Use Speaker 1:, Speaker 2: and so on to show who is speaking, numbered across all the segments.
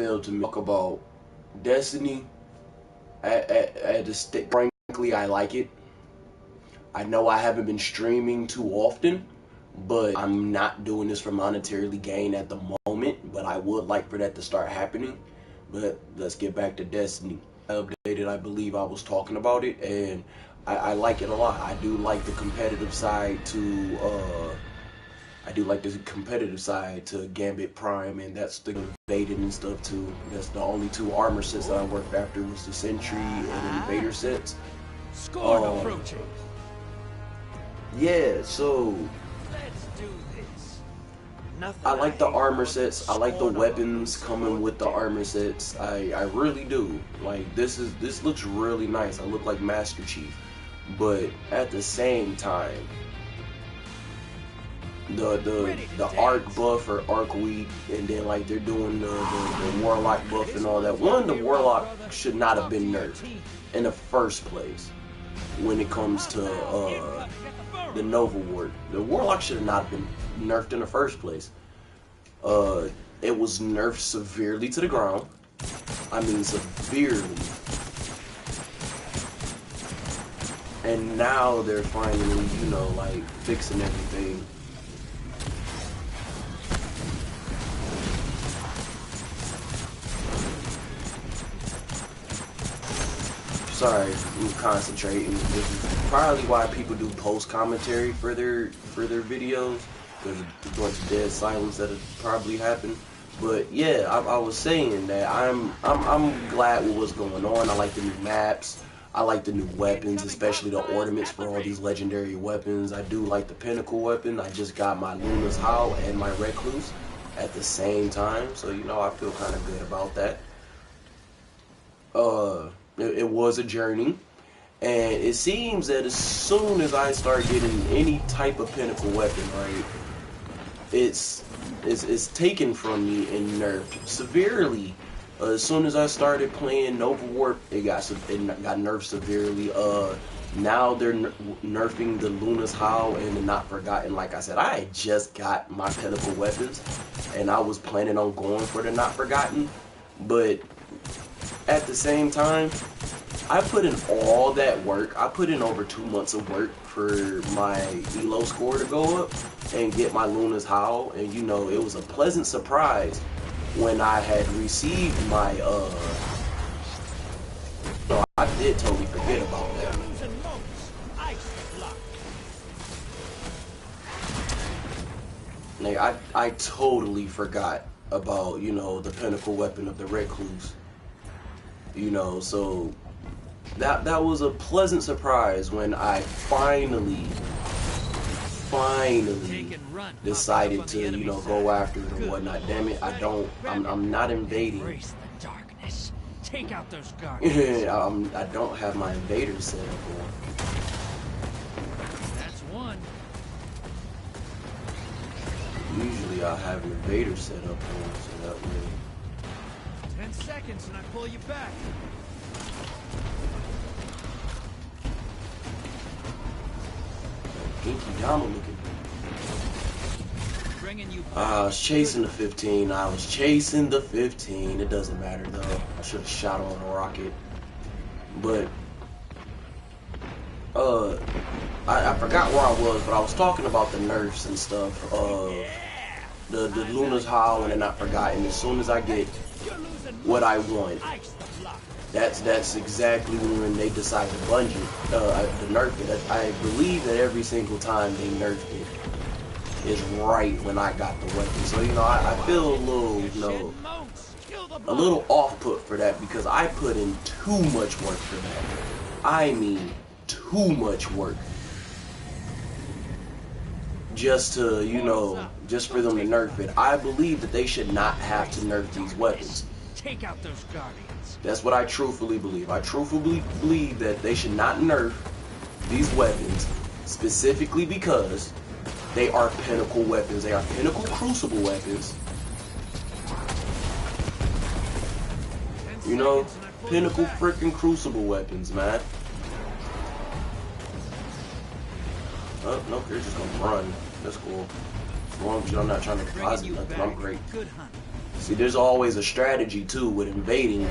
Speaker 1: failed to talk about Destiny. Frankly, I like it. I know I haven't been streaming too often, but I'm not doing this for monetarily gain at the moment, but I would like for that to start happening. But let's get back to Destiny. I updated, I believe I was talking about it, and I like it a lot. I do like the competitive side to Gambit Prime, and that's the Invaded and stuff too. That's the only two armor sets that I worked after was the Sentry and Invader sets.
Speaker 2: Score approaching.
Speaker 1: Yeah, so
Speaker 2: Let's do this. Nothing
Speaker 1: I like the armor sets. I like the weapons coming with the armor sets. I really do. Like this looks really nice. I look like Master Chief, but at the same time, the arc buff or arc weak, and then like they're doing the warlock buff and all that. One, the warlock should not have been nerfed in the first place. When it comes to the Nova Ward, the warlock should have not been nerfed in the first place. It was nerfed severely to the ground. I mean severely. And now they're finally, you know, like fixing everything. Sorry, I'm concentrating. This is probably why people do post commentary for their videos. There's a bunch of dead silence that have probably happened. But yeah, I was saying that I'm glad with what's going on. I like the new maps. I like the new weapons, especially the ornaments for all these legendary weapons. I do like the pinnacle weapon. I just got my Luna's Howl and my Recluse at the same time, so you know I feel kind of good about that. It was a journey, and it seems that as soon as I start getting any type of pinnacle weapon, right, it's taken from me and nerfed severely. As soon as I started playing Nova Warp, it got nerfed severely. Now they're nerfing the Luna's Howl and the Not Forgotten. Like I said, I had just got my pinnacle weapons, and I was planning on going for the Not Forgotten, but at the same time, I put in all that work. I put in over 2 months of work for my Elo score to go up and get my Luna's Howl, and you know, it was a pleasant surprise when I had received my no, I did totally forget about that. Like I totally forgot about, you know, the pinnacle weapon of the Recluse. You know, so that was a pleasant surprise when I finally decided to, you know, go after it and whatnot. Damn it, I'm not invading.
Speaker 2: Embrace the darkness. Take out those guards.
Speaker 1: I don't have my invader set up on.
Speaker 2: That's one.
Speaker 1: Usually I have an invader set up on, so that way.
Speaker 2: 10 seconds and I pull you back.
Speaker 1: Inky Dama looking.
Speaker 2: Bringing you
Speaker 1: I was chasing the 15. I was chasing the 15. It doesn't matter though. I should have shot on a rocket. But I forgot where I was, but I was talking about the nerfs and stuff. The Luna's Howl and the Not Forgotten. As soon as I get what I want, that's exactly when they decide to bunge it, to nerf it. I believe that every single time they nerfed it is right when I got the weapon. So you know, I feel a little, you know, a little off put for that because I put in too much work for that. I mean, too much work. Just to, you know, just for them to nerf it. I believe that they should not have to nerf these weapons.
Speaker 2: Take out those guardians.
Speaker 1: That's what I truthfully believe. I truthfully believe that they should not nerf these weapons specifically because they are pinnacle weapons. They are pinnacle crucible weapons. You know, pinnacle freaking crucible weapons, man. Oh, nope, you're just gonna run. That's cool. As long as you're not trying to deposit nothing, I'm great. See, there's always a strategy too with invading.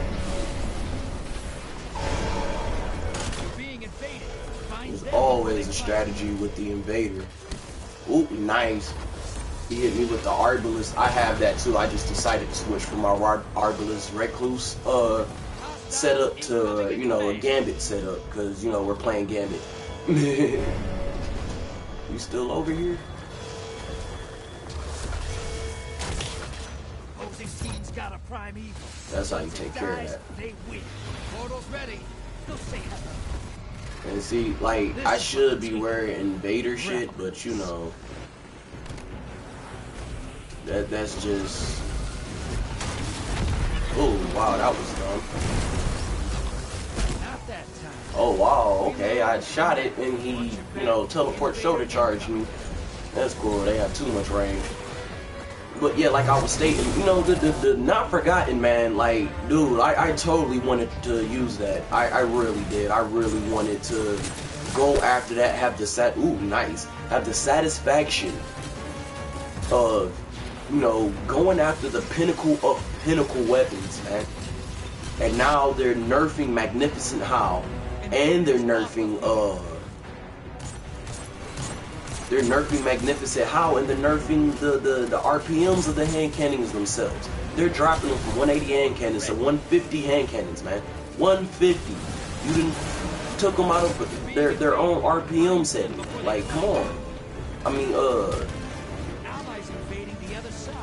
Speaker 1: There's always a strategy with the invader. Ooh, nice. He hit me with the Arbalest. I have that too. I just decided to switch from my Arbalest Recluse setup to, you know, a Gambit setup, because, you know, we're playing Gambit. You still over here? That's how you take care of that. And see, like, I should be wearing invader shit, but you know, that's just. Oh wow, that was dumb. Oh wow, okay, I shot it and he, you know, teleport shoulder charged me. That's cool. They have too much range. But yeah, like I was stating, you know, the not forgotten, man, like, dude, I totally wanted to use that. I really did. I really wanted to go after that, have the have the satisfaction of, you know, going after the pinnacle of pinnacle weapons, man. And now they're nerfing Magnificent How, and they're nerfing Magnificent How, and they're nerfing the RPMs of the hand cannons themselves. They're dropping them from 180 hand cannons to 150 hand cannons, man. 150. You didn't took them out of their own RPM setting. Like, come on. I mean,
Speaker 2: Allies invading the other side.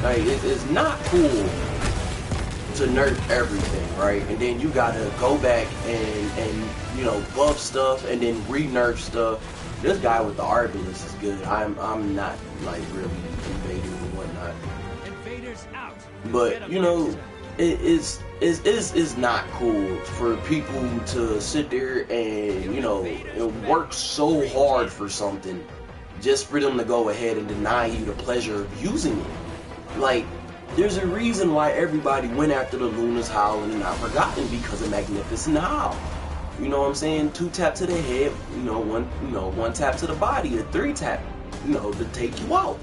Speaker 1: like it's not cool to nerf everything, right? And then you gotta go back and you know, buff stuff and then re-nerf stuff. This guy with the Arbalest is good. I'm not like really invading and whatnot.
Speaker 2: Invaders out.
Speaker 1: But you know, it is not cool for people to sit there and, you know, and work so hard for something just for them to go ahead and deny you the pleasure of using it. Like, there's a reason why everybody went after the Luna's Howl and Not Forgotten, because of Magnificent Howl. You know what I'm saying? 2 tap to the head, you know, 1 tap to the body, a 3 tap, you know, to take you out.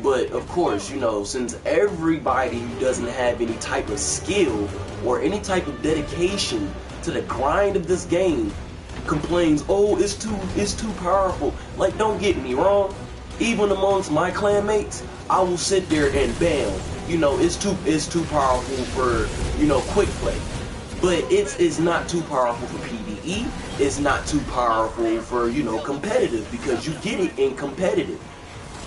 Speaker 1: But of course, you know, since everybody who doesn't have any type of skill or any type of dedication to the grind of this game complains, oh, it's too powerful. Like, don't get me wrong. Even amongst my clanmates, I will sit there and bam, you know, it's too powerful for, you know, quick play. But it's not too powerful for PvE. It's not too powerful for, you know, competitive, because you get it in competitive.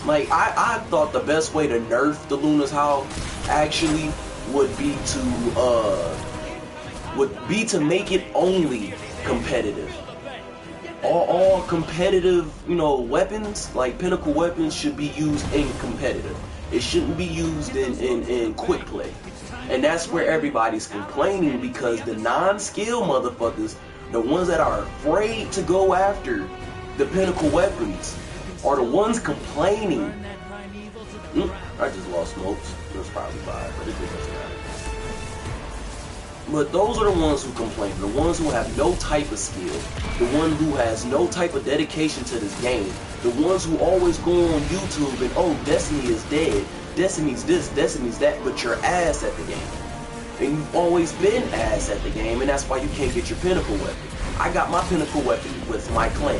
Speaker 1: Like, I thought the best way to nerf the Luna's Howl actually would be to make it only competitive. All competitive, you know, weapons, like pinnacle weapons, should be used in competitive. It shouldn't be used in quick play. And that's where everybody's complaining, because the non-skill motherfuckers, the ones that are afraid to go after the pinnacle weapons, are the ones complaining. I just lost smokes. It was probably 5, but it doesn't matter. But those are the ones who complain, the ones who have no type of skill, the one who has no type of dedication to this game, the ones who always go on YouTube and, oh, Destiny is dead, Destiny's this, Destiny's that, but you're ass at the game. And you've always been ass at the game, and that's why you can't get your pinnacle weapon. I got my pinnacle weapon with my clan.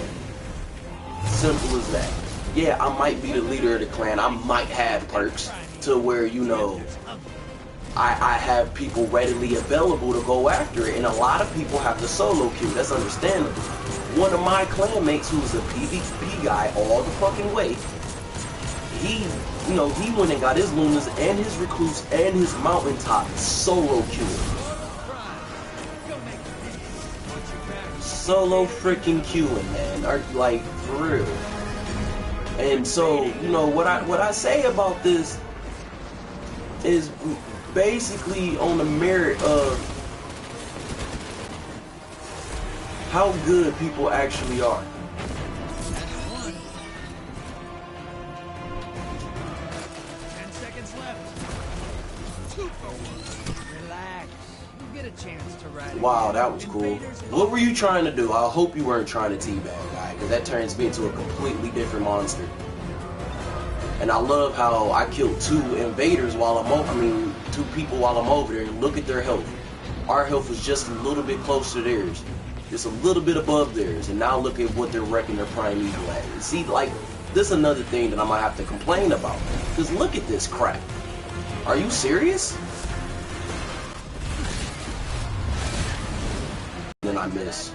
Speaker 1: Simple as that. Yeah, I might be the leader of the clan. I might have perks to where, you know, I have people readily available to go after it, and a lot of people have the solo queue. That's understandable. One of my clanmates, who's a PvP guy all the fucking way, he went and got his Lunas and his Recluse and his Mountaintop solo queue. Solo freaking queuing, man. Like, for real. And so, you know, what I say about this is basically on the merit of how good people actually are.
Speaker 2: 10 seconds left. 2 for 1. Relax. You get a chance to ride.
Speaker 1: Wow, that was cool. What were you trying to do? I hope you weren't trying to teabag, guy. because that turns me into a completely different monster. And I love how I killed 2 invaders while I'm 2 people while I'm over there, and look at their health. Our health was just a little bit closer to theirs, just a little bit above theirs, and now look at what they're wrecking their primeval at. And see, like, this is another thing that I might have to complain about, because look at this crap. Are you serious? Then I miss.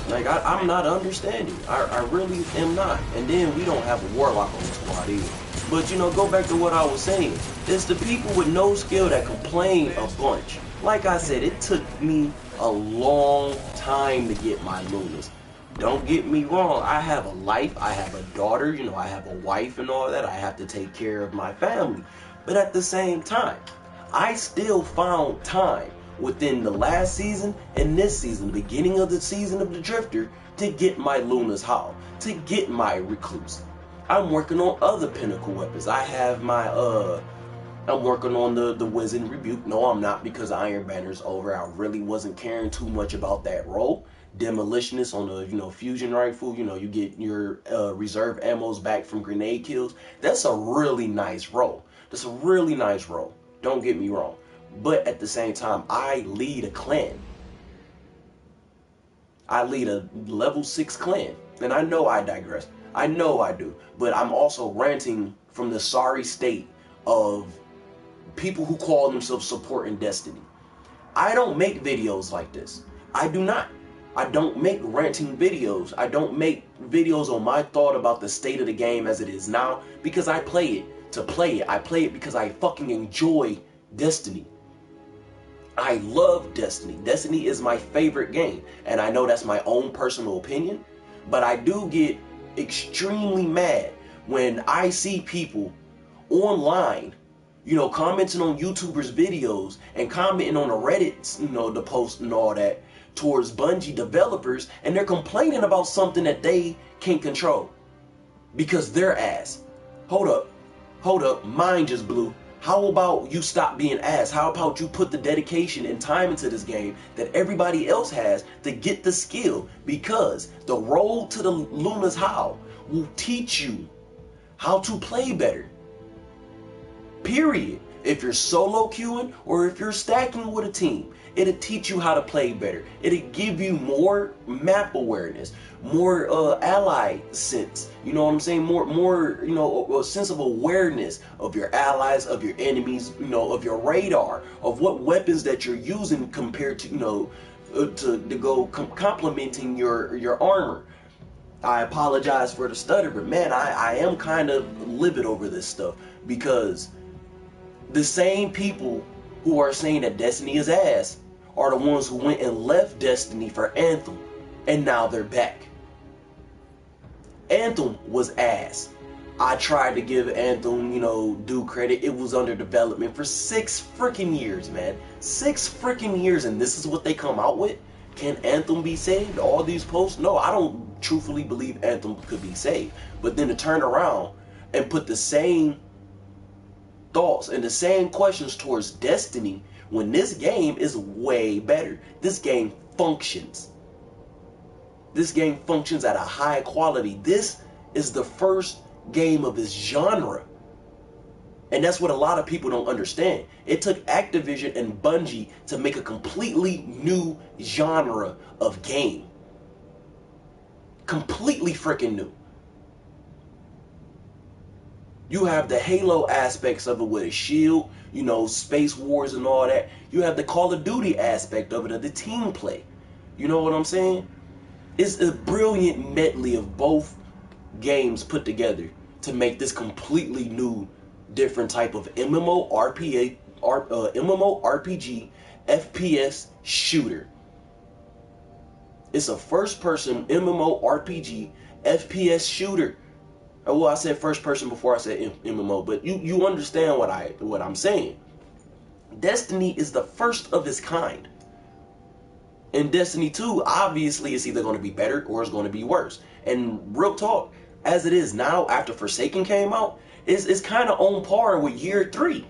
Speaker 1: Like, I'm not understanding. I really am not. And then we don't have a warlock on the squad either. But, you know, go back to what I was saying. It's the people with no skill that complain a bunch. Like I said, it took me a long time to get my Lunas. Don't get me wrong. I have a life. I have a daughter. You know, I have a wife and all that. I have to take care of my family. But at the same time, I still found time within the last season and this season, beginning of the season of the Drifter, to get my Luna's Howl, to get my Recluse. I'm working on other pinnacle weapons. I have my I'm working on the Wizard Rebuke. No, I'm not, because Iron Banner's over. I really wasn't caring too much about that role. Demolitionist on the, you know, fusion rifle. You know, you get your reserve ammos back from grenade kills. That's a really nice role. That's a really nice role. Don't get me wrong. But at the same time, I lead a clan. I lead a level 6 clan. And I know I digress. I know I do. But I'm also ranting from the sorry state of people who call themselves supporting Destiny. I don't make videos like this. I do not. I don't make ranting videos. I don't make videos on my thought about the state of the game as it is now, because I play it to play it. I play it because I fucking enjoy Destiny. I love Destiny. Destiny is my favorite game. And I know that's my own personal opinion, but I do get extremely mad when I see people online, you know, commenting on YouTubers' videos and commenting on the Reddit, you know, the posts and all that towards Bungie developers, and they're complaining about something that they can't control because they're ass. Hold up, mine just blew. How about you stop being ass? How about you put the dedication and time into this game that everybody else has to get the skill? Because the road to the Luna's Howl will teach you how to play better. Period. If you're solo queuing or if you're stacking with a team, it'll teach you how to play better. It'll give you more map awareness, more ally sense. You know what I'm saying? More, you know, a sense of awareness of your allies, of your enemies, you know, of your radar, of what weapons that you're using compared to, you know, to go complementing your armor. I apologize for the stutter, but man, I am kind of livid over this stuff, because the same people who are saying that Destiny is ass are the ones who went and left Destiny for Anthem, and now they're back. Anthem was ass. I tried to give Anthem, you know, due credit. It was under development for 6 freaking years, man. 6 freaking years, and this is what they come out with? Can Anthem be saved? All these posts? No, I don't truthfully believe Anthem could be saved. But then to turn around and put the same thoughts and the same questions towards Destiny when this game is way better. This game functions. This game functions at a high quality. This is the first game of its genre. And that's what a lot of people don't understand. It took Activision and Bungie to make a completely new genre of game. Completely freaking new. You have the Halo aspects of it with a shield, you know, space wars and all that. You have the Call of Duty aspect of it, of the team play. You know what I'm saying? It's a brilliant medley of both games put together to make this completely new, different type of MMORPG, FPS shooter. It's a first-person MMORPG FPS shooter. Well, I said first person before I said MMO, but you understand what I'm saying. Destiny is the first of its kind. And Destiny 2, obviously, it's either going to be better or it's going to be worse. And real talk, as it is now, after Forsaken came out, it's kind of on par with year 3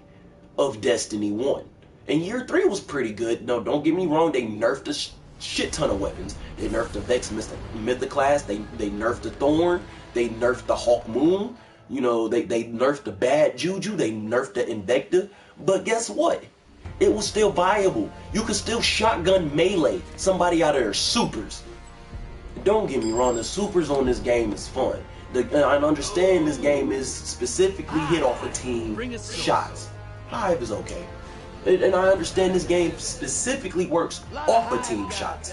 Speaker 1: of Destiny 1. And year 3 was pretty good. No, don't get me wrong, they nerfed shit ton of weapons. They nerfed the Vex Mythoclast. They nerfed the Thorn. They nerfed the Hawk Moon. You know, they nerfed the Bad Juju. They nerfed the Invector. But guess what? It was still viable. You could still shotgun melee somebody out of their supers. Don't get me wrong, the supers on this game is fun. I understand this game is specifically hit off of team shots. Hive is okay. And I understand this game specifically works off of team shots.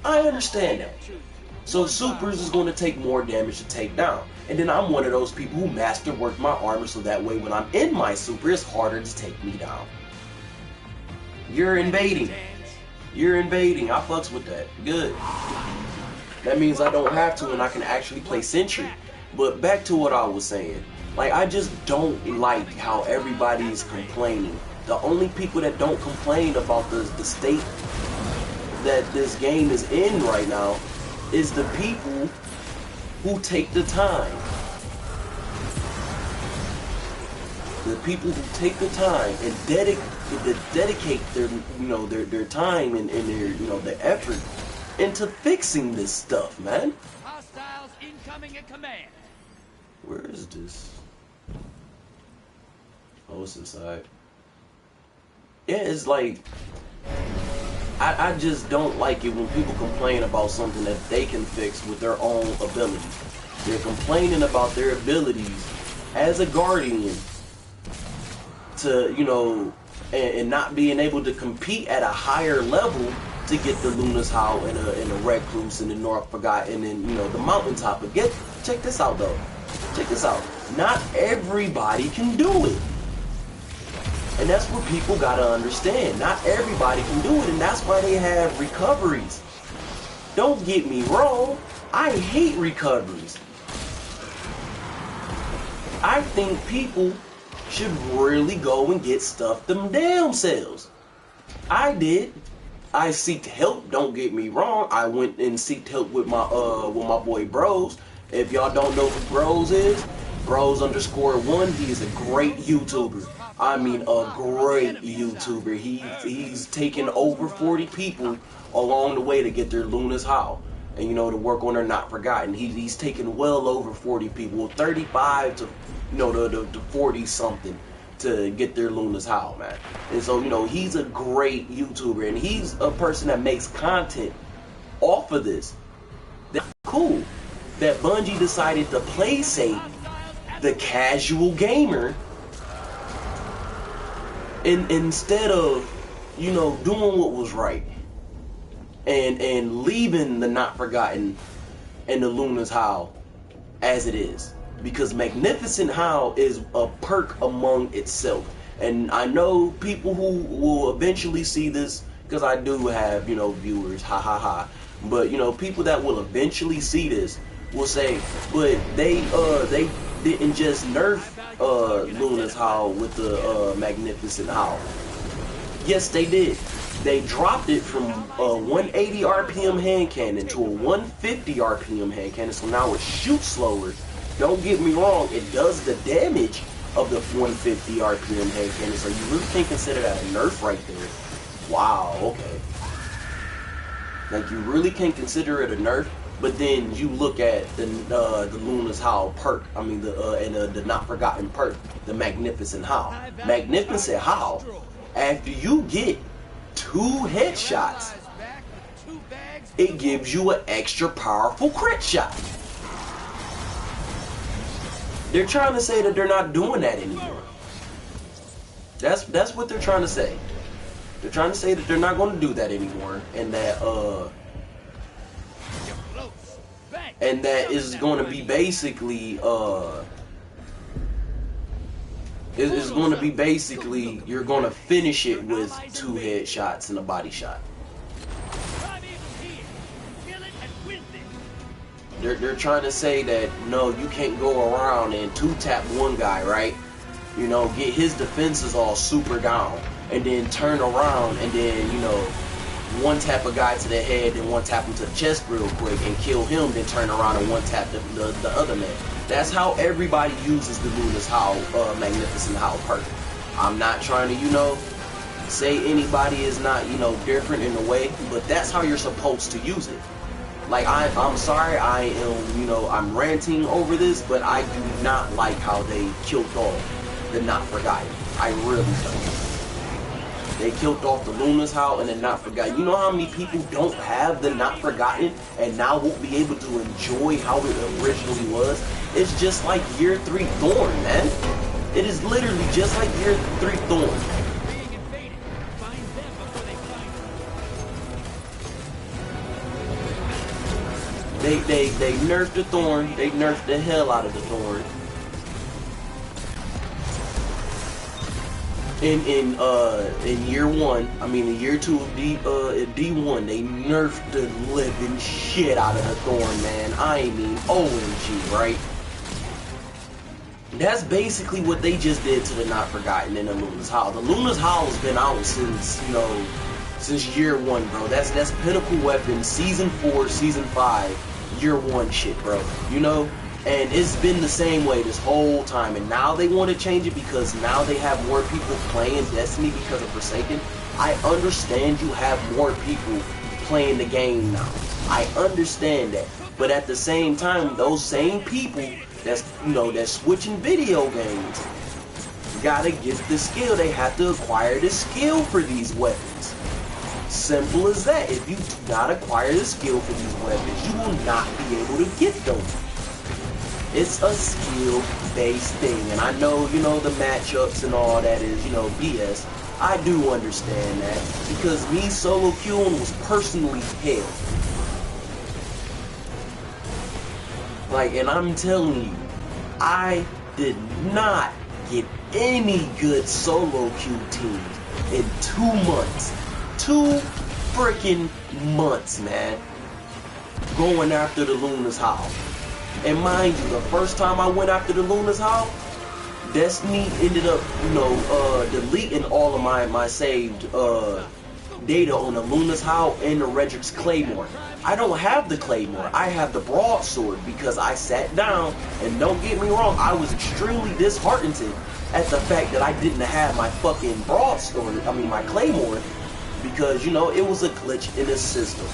Speaker 1: I understand that. So supers is going to take more damage to take down. And then I'm one of those people who masterwork my armor so that way when I'm in my super, it's harder to take me down. You're invading. You're invading. I fucks with that. Good. That means I don't have to and I can actually play Sentry. But back to what I was saying. Like, I just don't like how everybody's complaining. The only people that don't complain about the state that this game is in right now is the people who take the time. The people who take the time and dedicate their, you know, their time and their, you know, their effort into fixing this stuff, man.
Speaker 2: Hostiles incoming at command.
Speaker 1: Where is this? Oh, it's inside. Yeah, it's like I just don't like it when people complain about something that they can fix with their own ability. They're complaining about their abilities as a guardian to, you know, and not being able to compete at a higher level to get the Luna's Howl and a Recluse and the North Forgotten and, you know, the Mountaintop. But check this out though. Check this out. Not everybody can do it. And that's what people gotta understand. Not everybody can do it, and that's why they have recoveries. Don't get me wrong, I hate recoveries. I think people should really go and get stuff them damn selves. I did. I seeked help, don't get me wrong. I went and seeked help with my boy Bros. If y'all don't know who Bros is, Bros_1, he is a great YouTuber. I mean, a great YouTuber. He's taken over 40 people along the way to get their Luna's Howl. And, you know, to work on their Not Forgotten. He's taken well over 40 people, 35 to, you know, to 40 something to get their Luna's Howl, man. And so, you know, he's a great YouTuber, and he's a person that makes content off of this. That's cool that Bungie decided to play safe the casual gamer instead of, you know, doing what was right and leaving the Not Forgotten and the Luna's Howl as it is. Because Magnificent Howl is a perk among itself. And I know people who will eventually see this, because I do have, you know, viewers, ha ha ha. But, you know, people that will eventually see this will say, but they didn't just nerf Luna's Howl with the Magnificent Howl. Yes, they did. They dropped it from a 180 RPM hand cannon to a 150 RPM hand cannon, so now it shoots slower. Don't get me wrong, it does the damage of the 150 RPM hand cannon, so you really can't consider that a nerf right there. Wow, okay. Like, you really can't consider it a nerf, but then you look at the Luna's Howl perk, I mean the Not Forgotten perk, the Magnificent Howl. Magnificent Howl, after you get 2 headshots, it gives you an extra powerful crit shot. They're trying to say that they're not doing that anymore. That's what they're trying to say. They're trying to say that they're not going to do that anymore, and that is going to be basically it's going to be basically you're going to finish it with 2 headshots and a body shot. They're trying to say that no, you can't go around and 2-tap one guy, right? You know, get his defenses all super down, and then turn around and then, you know, 1-tap a guy to the head and 1-tap him to the chest real quick and kill him, then turn around and 1-tap the other man. That's how everybody uses the Luna's Howl, Magnificent Howl perk. I'm not trying to, you know, say anybody is not, you know, different in a way, but that's how you're supposed to use it. Like, I'm sorry, I am, you know, I'm ranting over this, but I do not like how they killed off the Not Forgotten. I really don't. They killed off the Luna's Howl and the Not Forgotten. You know how many people don't have the Not Forgotten and now won't be able to enjoy how it originally was? It's just like Year 3 Thorn, man. It is literally just like Year 3 Thorn. They nerfed the Thorn. They nerfed the hell out of the Thorn. In year 1, I mean in year 2 of D1, they nerfed the living shit out of the Thorn, man. I mean, OMG, right? That's basically what they just did to the Not Forgotten in the Luna's Howl. The Luna's Howl has been out since, you know, since year 1, bro. That's Pinnacle Weapon, Season 4, Season 5. Year 1 shit, bro, you know, and it's been the same way this whole time, and now they want to change it because now they have more people playing Destiny because of Forsaken. I understand you have more people playing the game now. I understand that, but at the same time, those same people that's, you know, that's switching video games gotta get the skill. They have to acquire the skill for these weapons. Simple as that. If you do not acquire the skill for these weapons, you will not be able to get them. It's a skill-based thing, and I know, you know, the matchups and all that is, you know, BS. I do understand that, because me solo queuing was personally hell. Like, and I'm telling you, I did not get any good solo queue teams in 2 months. 2 freaking months, man, going after the Luna's Howl. And mind you, the first time I went after the Luna's Howl, Destiny ended up, you know, deleting all of my saved data on the Luna's Howl and the Redrix's Claymore. I don't have the Claymore, I have the broadsword, because I sat down, and don't get me wrong, I was extremely disheartened at the fact that I didn't have my fucking broadsword, I mean my Claymore, because, you know, it was a glitch in the system,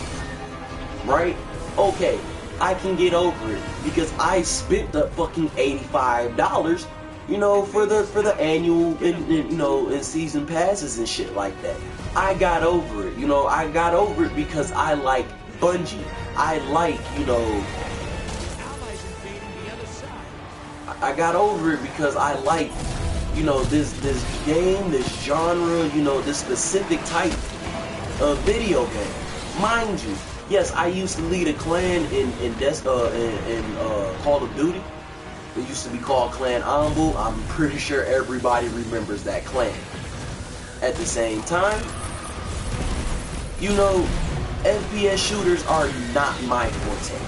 Speaker 1: right? Okay, I can get over it, because I spent the fucking $85, you know, for the annual, and, you know, and season passes and shit like that. I got over it, you know, I got over it because I like Bungie. I like, you know, I got over it because I like, you know, this game, this genre, you know, this specific type of video game. Mind you, yes, I used to lead a clan in Call of Duty. It used to be called Clan Ambu. I'm pretty sure everybody remembers that clan. At the same time, you know, FPS shooters are not my forte.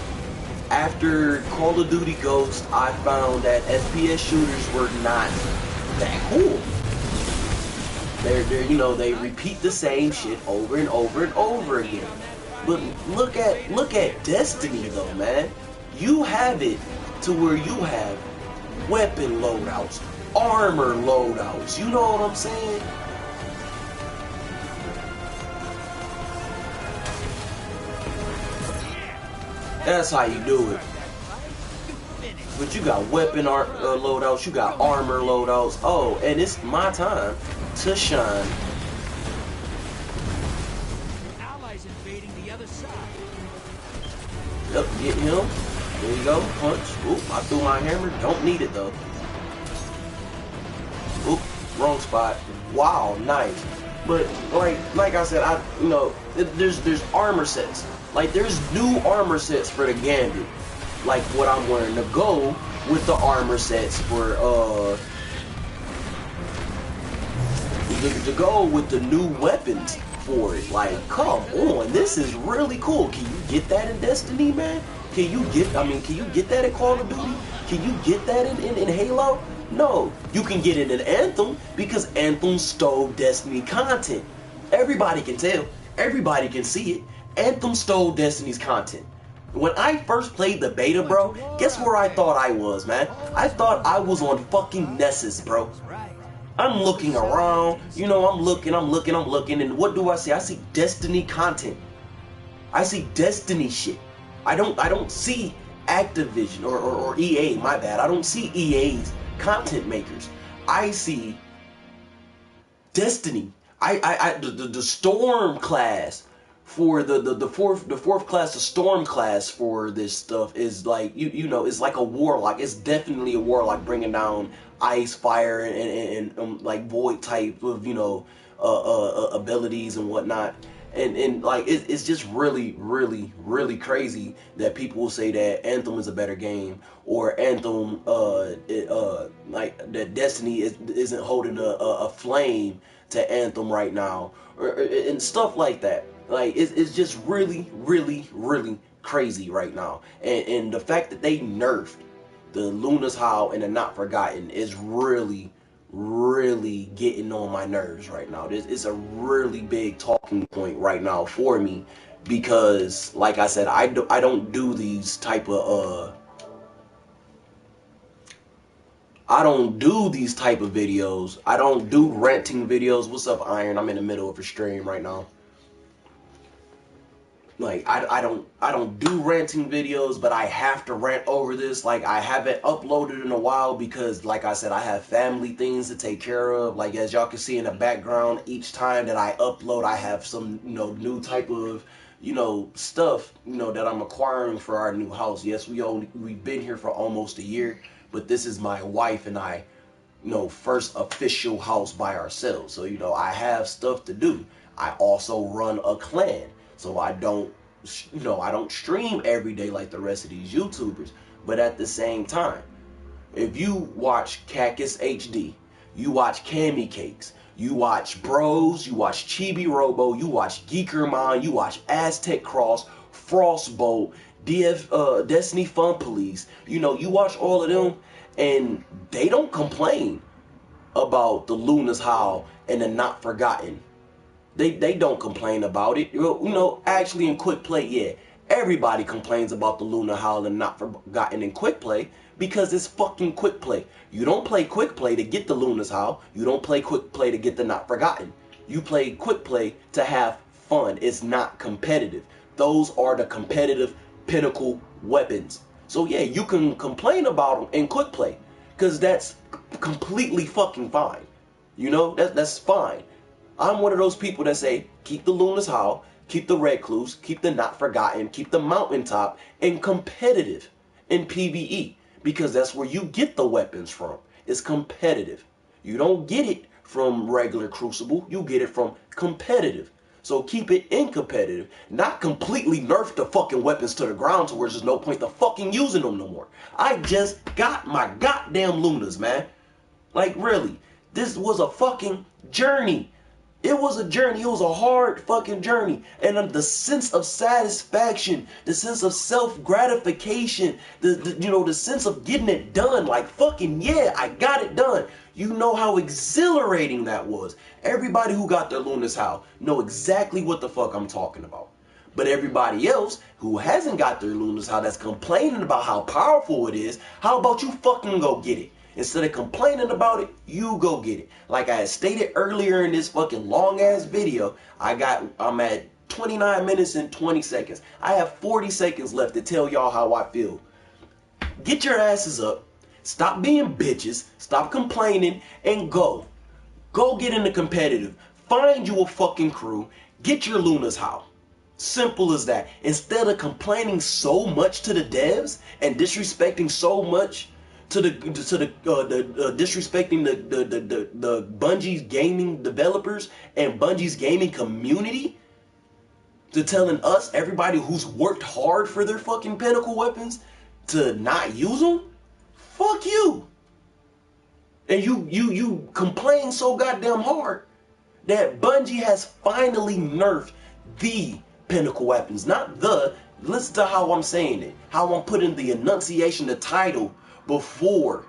Speaker 1: After Call of Duty Ghost, I found that FPS shooters were not that cool. They're, you know, they repeat the same shit over and over and over again. But look at Destiny though, man. You have it to where you have weapon loadouts, armor loadouts. You know what I'm saying? That's how you do it. But you got weapon loadouts, you got armor loadouts. Oh, and it's my time to shine.
Speaker 2: Allies invading the other side.
Speaker 1: Yep, get him. There you go, punch. Oop, I threw my hammer. Don't need it though. Oop, wrong spot. Wow, nice. But like I said, you know, there's armor sets. Like, there's new armor sets for the Gambit. Like what I'm wearing to go with the armor sets for to go with the new weapons for it. Like, come on, this is really cool. Can you get that in Destiny, man? Can you get that in Call of Duty? Can you get that in Halo? No, you can get it in Anthem because Anthem stole Destiny content. Everybody can tell. Everybody can see it. Anthem stole Destiny's content. When I first played the beta, bro, guess where I thought I was, man? I thought I was on fucking Nessus, bro. I'm looking around, you know, I'm looking, and what do I see? I see Destiny content. I see Destiny shit. I don't see Activision or EA, my bad. I don't see EA's content makers. I see Destiny. The Storm class for the fourth class, the Storm class for this stuff is like you know, it's like a warlock. It's definitely a warlock bringing down ice, fire, and like void type of, you know, abilities and whatnot. And like it's just really crazy that people will say that Anthem is a better game, or Anthem like that Destiny isn't holding a flame to Anthem right now, or and stuff like that. Like it's just really crazy right now, and the fact that they nerfed the Luna's Howl and the Not Forgotten is really getting on my nerves right now. This is a really big talking point right now for me, because like I said, I don't do these type of I don't do these type of videos. I don't do ranting videos. What's up, Iron? I'm in the middle of a stream right now. Like I don't do ranting videos, but I have to rant over this. Like I haven't uploaded in a while because, like I said, I have family things to take care of. Like as y'all can see in the background, each time that I upload, I have some, you know, new type of, you know, stuff, you know, that I'm acquiring for our new house. Yes, we've been here for almost a year, but this is my wife and I, you know, first official house by ourselves. So, you know, I have stuff to do. I also run a clan. So I don't, you know, I don't stream every day like the rest of these YouTubers. But at the same time, if you watch Cactus HD, you watch Cammy Cakes, you watch Bros, you watch Chibi Robo, you watch Geekermon, you watch Aztec Cross, Frostbolt, Destiny Fun Police, you know, you watch all of them, and they don't complain about the Luna's Howl and the Not Forgotten. They don't complain about it. You know, actually in quick play, yeah, everybody complains about the Lunar Howl and Not Forgotten in quick play because it's fucking quick play. You don't play quick play to get the Luna's Howl. You don't play quick play to get the Not Forgotten. You play quick play to have fun. It's not competitive. Those are the competitive pinnacle weapons. So yeah, you can complain about them in quick play because that's completely fucking fine. You know, that's fine. I'm one of those people that say, keep the Luna's Howl, keep the Recluse, keep the Not Forgotten, keep the Mountaintop, and competitive in PvE. Because that's where you get the weapons from. It's competitive. You don't get it from regular Crucible, you get it from competitive. So keep it in competitive. Not completely nerf the fucking weapons to the ground to where there's no point to fucking using them no more. I just got my goddamn Lunas, man. Like really, this was a fucking journey. It was a journey. It was a hard fucking journey. And the sense of satisfaction, the sense of self-gratification, you know, the sense of getting it done. Like, fucking yeah, I got it done. You know how exhilarating that was. Everybody who got their Luna's Howl know exactly what the fuck I'm talking about. But everybody else who hasn't got their Luna's Howl, that's complaining about how powerful it is, how about you fucking go get it? Instead of complaining about it, you go get it. Like I had stated earlier in this fucking long ass video, I'm at 29 minutes and 20 seconds. I have 40 seconds left to tell y'all how I feel. Get your asses up. Stop being bitches. Stop complaining and go. Go get into competitive. Find you a fucking crew. Get your Luna's Howl. Simple as that. Instead of complaining so much to the devs and disrespecting so much to disrespecting the Bungie's gaming developers and Bungie's gaming community, to telling us, everybody who's worked hard for their fucking pinnacle weapons, to not use them. Fuck you. And you complain so goddamn hard that Bungie has finally nerfed the pinnacle weapons. Not the, listen to how I'm saying it, how I'm putting the enunciation, the title before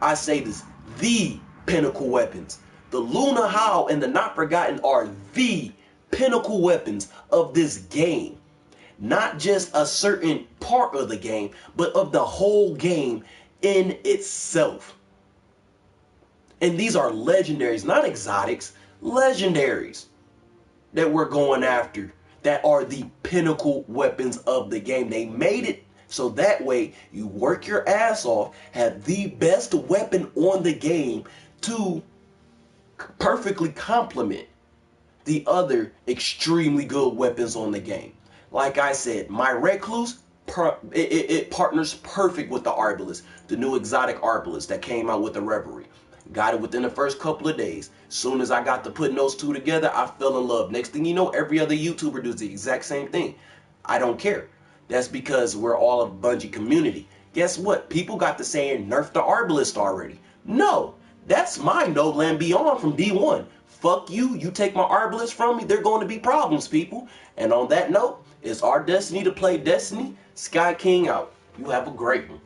Speaker 1: I say this. The pinnacle weapons. The Lunar Howl and the Not Forgotten are the pinnacle weapons of this game. Not just a certain part of the game, but of the whole game in itself. And these are legendaries, not exotics, legendaries that we're going after, that are the pinnacle weapons of the game. They made it so that way you work your ass off, have the best weapon on the game to perfectly complement the other extremely good weapons on the game. Like I said, my Recluse, it partners perfect with the Arbalest, the new exotic Arbalest that came out with the Reverie. Got it within the first couple of days. Soon as I got to putting those two together, I fell in love. Next thing you know, every other YouTuber does the exact same thing. I don't care. That's because we're all a Bungie community. Guess what? People got to saying nerf the Arbalest already. No, that's my No Land Beyond from D1. Fuck you. You take my Arbalest from me, there are going to be problems, people. And on that note, it's our destiny to play Destiny. Sky King out. You have a great one.